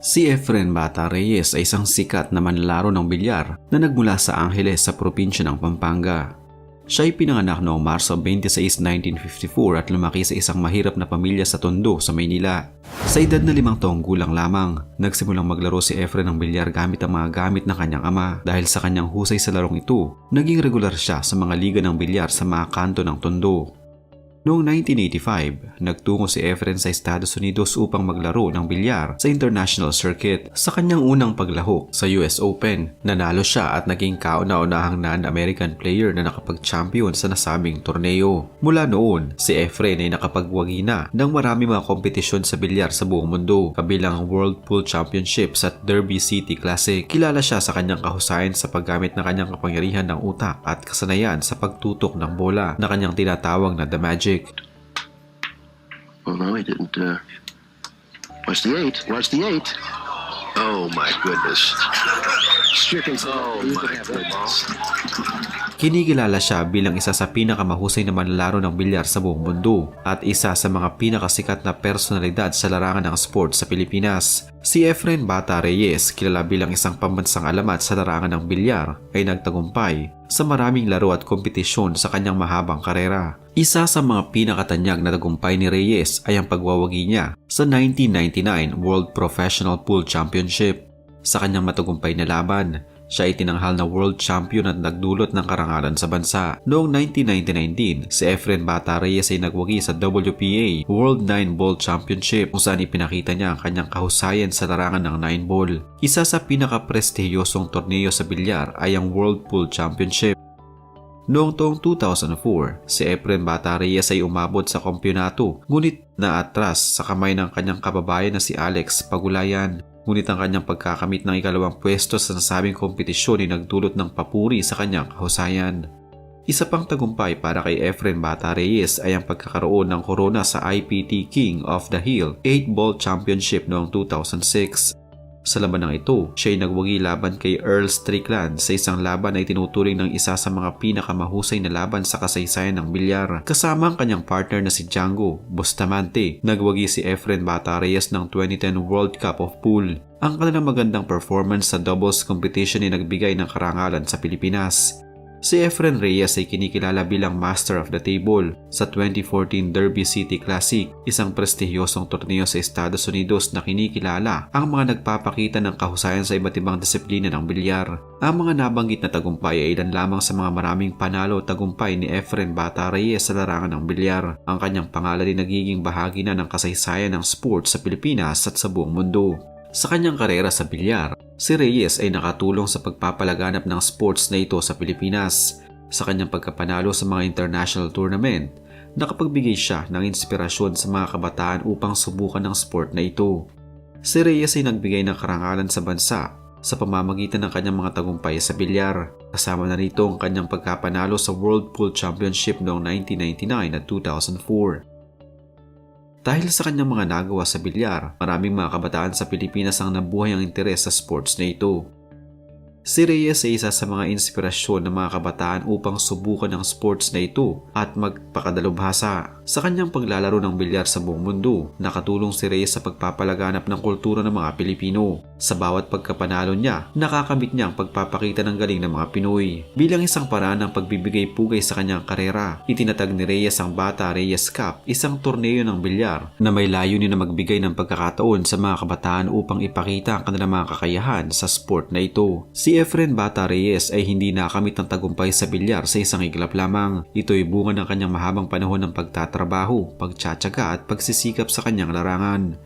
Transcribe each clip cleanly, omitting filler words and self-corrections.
Si Efren Bata Reyes ay isang sikat na manlalaro ng bilyar na nagmula sa Angeles sa probinsya ng Pampanga. Siya ay pinanganak noong Marso 26, 1954 at lumaki sa isang mahirap na pamilya sa Tondo sa Maynila. Sa edad na 5 taong gulang lamang, nagsimulang maglaro si Efren ng bilyar gamit ang mga gamit ng kanyang ama. Dahil sa kanyang husay sa larong ito, naging regular siya sa mga liga ng bilyar sa mga kanto ng Tondo. Noong 1985, nagtungo si Efren sa Estados Unidos upang maglaro ng bilyar sa international circuit. Sa kanyang unang paglahok sa US Open, nanalo siya at naging kauna-unahang non-American player na nakapag-champion sa nasabing torneo. Mula noon, si Efren ay nakapagwagi na ng marami mga kompetisyon sa bilyar sa buong mundo, kabilang ang World Pool Championships at Derby City Classic. Kilala siya sa kanyang kahusayan sa paggamit ng kanyang kapangyarihan ng utak at kasanayan sa pagtutok ng bola na kanyang tinatawag na The Magic. Well, no, he didn't. Watch the 8. Watch the 8. Oh, my goodness. Stricken. Oh, my goodness. Kinikilala siya bilang isa sa pinakamahusay na manlalaro ng bilyar sa buong mundo at isa sa mga pinakasikat na personalidad sa larangan ng sport sa Pilipinas. Si Efren Bata Reyes, kilala bilang isang pambansang alamat sa larangan ng bilyar, ay nagtagumpay sa maraming laro at kompetisyon sa kanyang mahabang karera. Isa sa mga pinakatanyag na tagumpay ni Reyes ay ang pagwawagi niya sa 1999 World Professional Pool Championship. Sa kanyang matagumpay na laban, siya ay tinanghal na world champion at nagdulot ng karangalan sa bansa. Noong 1999 din, si Efren Bata Reyes ay nagwagi sa WPA World 9-Ball Championship kung saan ipinakita niya ang kanyang kahusayan sa larangan ng 9-ball. Isa sa pinaka-prestihiyosong torneo sa bilyar ay ang World Pool Championship. Noong taong 2004, si Efren Bata Reyes ay umabot sa kampyonato ngunit naatras sa kamay ng kanyang kababayan na si Alex Pagulayan. Ngunit ang kanyang pagkakamit ng ikalawang pwesto sa nasabing kompetisyon ay nagdulot ng papuri sa kanyang kahusayan. Isa pang tagumpay para kay Efren Bata Reyes ay ang pagkakaroon ng korona sa IPT King of the Hill 8-Ball Championship noong 2006. Sa labanang ito, siya ay nagwagi laban kay Earl Strickland sa isang laban na itinuturing ng isa sa mga pinakamahusay na laban sa kasaysayan ng bilyar. Kasama ang kanyang partner na si Django Bustamante, nagwagi si Efren Bata Reyes ng 2010 World Cup of Pool. Ang kanilang magandang performance sa doubles competition ay nagbigay ng karangalan sa Pilipinas. Si Efren Reyes ay kinikilala bilang Master of the Table sa 2014 Derby City Classic, isang prestihiyosong torneo sa Estados Unidos na kinikilala ang mga nagpapakita ng kahusayan sa iba't ibang disiplina ng bilyar. Ang mga nabanggit na tagumpay ay ilan lamang sa mga maraming panalo at tagumpay ni Efren Bata Reyes sa larangan ng bilyar. Ang kanyang pangalan ay nagiging bahagi na ng kasaysayan ng sport sa Pilipinas at sa buong mundo. Sa kanyang karera sa bilyar, si Reyes ay nakatulong sa pagpapalaganap ng sports na ito sa Pilipinas. Sa kanyang pagkapanalo sa mga international tournament, nakapagbigay siya ng inspirasyon sa mga kabataan upang subukan ng sport na ito. Si Reyes ay nagbigay ng karangalan sa bansa sa pamamagitan ng kanyang mga tagumpay sa bilyar. Kasama na rito ang kanyang pagkapanalo sa World Pool Championship noong 1999 at 2004. Dahil sa kanyang mga nagawa sa bilyar, maraming mga kabataan sa Pilipinas ang nabuhay ang interes sa sports na ito. Si Reyes ay isa sa mga inspirasyon ng mga kabataan upang subukan ang sports na ito at magpakadalubhasa. Sa kanyang paglalaro ng bilyar sa buong mundo, nakatulong si Reyes sa pagpapalaganap ng kultura ng mga Pilipino. Sa bawat pagkapanalo niya, nakakamit niya ang pagpapakita ng galing ng mga Pinoy. Bilang isang paraan ng pagbibigay pugay sa kanyang karera, itinatag ni Reyes ang Bata Reyes Cup, isang torneo ng bilyar na may layunin na magbigay ng pagkakataon sa mga kabataan upang ipakita ang kanilang mga kakayahan sa sport na ito. Si Efren Bata Reyes ay hindi nakamit ng tagumpay sa bilyar sa isang iglap lamang. Ito ay bunga ng kanyang mahabang panahon ng pagtatrabaho, pagtsatsaga at pagsisikap sa kanyang larangan.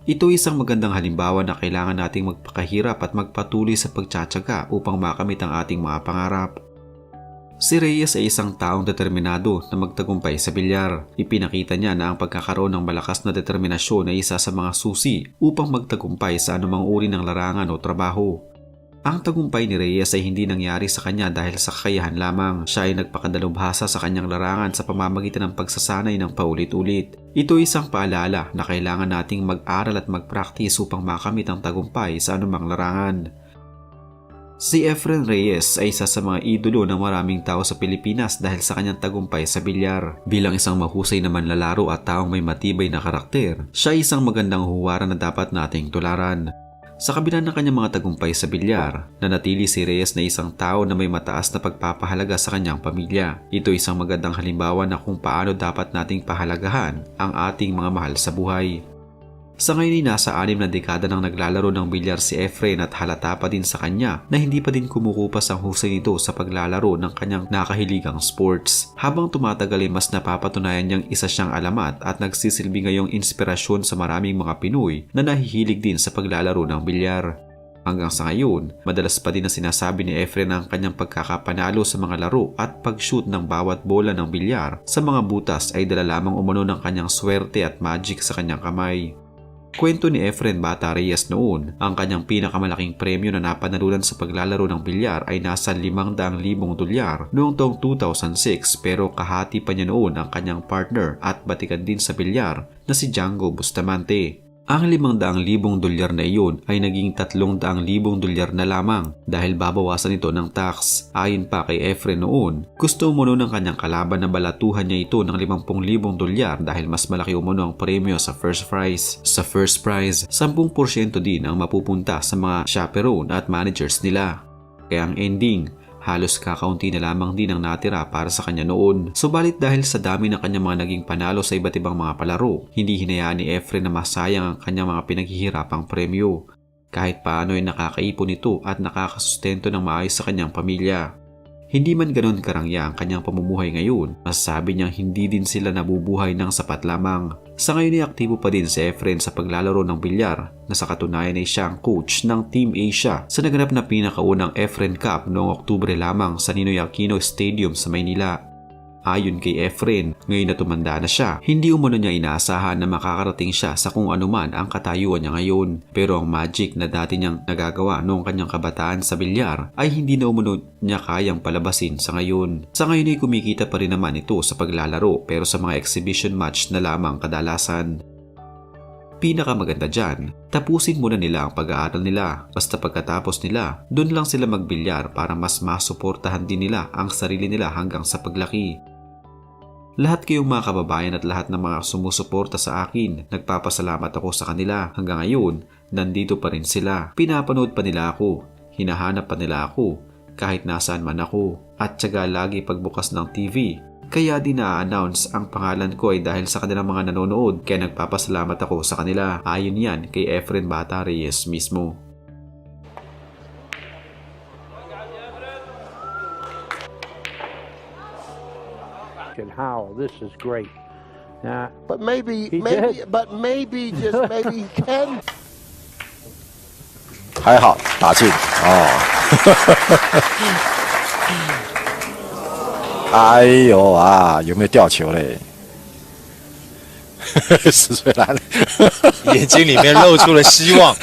Ito ay isang magandang halimbawa na kailangan nating magpakahirap at magpatuloy sa pagtsatsaga upang makamit ang ating mga pangarap. Si Reyes ay isang taong determinado na magtagumpay sa bilyar. Ipinakita niya na ang pagkakaroon ng malakas na determinasyon ay isa sa mga susi upang magtagumpay sa anumang uri ng larangan o trabaho. Ang tagumpay ni Reyes ay hindi nangyari sa kanya dahil sa kakayahan lamang. Siya ay nagpakadalubhasa sa kanyang larangan sa pamamagitan ng pagsasanay ng paulit-ulit. Ito ay isang paalala na kailangan nating mag-aral at mag-practice upang makamit ang tagumpay sa anumang larangan. Si Efren Reyes ay isa sa mga idolo ng maraming tao sa Pilipinas dahil sa kanyang tagumpay sa bilyar. Bilang isang mahusay na manlalaro at taong may matibay na karakter, siya ay isang magandang huwaran na dapat nating tularan. Sa kabila ng kanyang mga tagumpay sa bilyar, nanatili si Reyes na isang tao na may mataas na pagpapahalaga sa kanyang pamilya. Ito isang magandang halimbawa na kung paano dapat nating pahalagahan ang ating mga mahal sa buhay. Sa ngayon ay nasa 6 na dekada nang naglalaro ng bilyar si Efren at halata pa din sa kanya na hindi pa din kumukupas ang husay nito sa paglalaro ng kanyang nakahiligang sports. Habang tumatagal ay mas napapatunayan niyang isa siyang alamat at nagsisilbi ngayong inspirasyon sa maraming mga Pinoy na nahihilig din sa paglalaro ng bilyar. Hanggang sa ngayon, madalas pa din na sinasabi ni Efren ang kanyang pagkakapanalo sa mga laro at pag-shoot ng bawat bola ng bilyar sa mga butas ay dala lamang umano ng kanyang swerte at magic sa kanyang kamay. Kwento ni Efren Bata Reyes noon, ang kanyang pinakamalaking premyo na napanalunan sa paglalaro ng bilyar ay nasa 500,000 dolyar noong taong 2006 pero kahati pa niya noon ang kanyang partner at batikan din sa bilyar na si Django Bustamante. Ang 500,000 dolyar na iyon ay naging 300,000 dolyar na lamang dahil babawasan ito ng tax. Ayon pa kay Efren noon, gusto umano ng kanyang kalaban na balatuhan niya ito ng 50,000 dolyar dahil mas malaki umano ang premyo sa first prize. Sa first prize, 10% din ang mapupunta sa mga chaperone at managers nila. Kaya ang ending, halos kakaunti na lamang din ang natira para sa kanya noon. Subalit dahil sa dami ng kanyang mga naging panalo sa iba't ibang mga palaro, hindi hinayaan ni Efren na masayang ang kanyang mga pinaghihirapang premyo. Kahit paano ay nakakaipon ito at nakakasustento ng maayos sa kanyang pamilya. Hindi man ganoon karangya ang kanyang pamumuhay ngayon, masasabi niyang hindi din sila nabubuhay ng sapat lamang. Sa ngayon ay aktibo pa din si Efren sa paglalaro ng bilyar na sa katunayan ay siya ang coach ng Team Asia sa naganap na pinakaunang Efren Cup noong Oktubre lamang sa Ninoy Aquino Stadium sa Maynila. Ayon kay Efren, ngayon na tumanda na siya, hindi umano niya inaasahan na makakarating siya sa kung anuman ang katayuan niya ngayon. Pero ang magic na dati niyang nagagawa noong kanyang kabataan sa bilyar ay hindi na umano niya kayang palabasin sa ngayon. Sa ngayon ay kumikita pa rin naman ito sa paglalaro pero sa mga exhibition match na lamang kadalasan. Pinakamaganda dyan, tapusin muna nila ang pag-aaral nila. Basta pagkatapos nila, doon lang sila magbilyar para mas masuportahan din nila ang sarili nila hanggang sa paglaki. Lahat kayong mga kababayan at lahat ng mga sumusuporta sa akin, nagpapasalamat ako sa kanila. Hanggang ngayon, nandito pa rin sila. Pinapanood pa nila ako, hinahanap pa nila ako, kahit nasaan man ako. At tiyaga lagi pagbukas ng TV. Kaya din na-announce ang pangalan ko ay dahil sa kanilang mga nanonood, kaya nagpapasalamat ako sa kanila. Ayon yan kay Efren Bata Reyes mismo. And how this is great. Now, But maybe, He maybe, did. but maybe, just maybe he can. 还好打进哦。哎呦啊，有没有吊球嘞？10岁来了，眼睛里面露出了希望。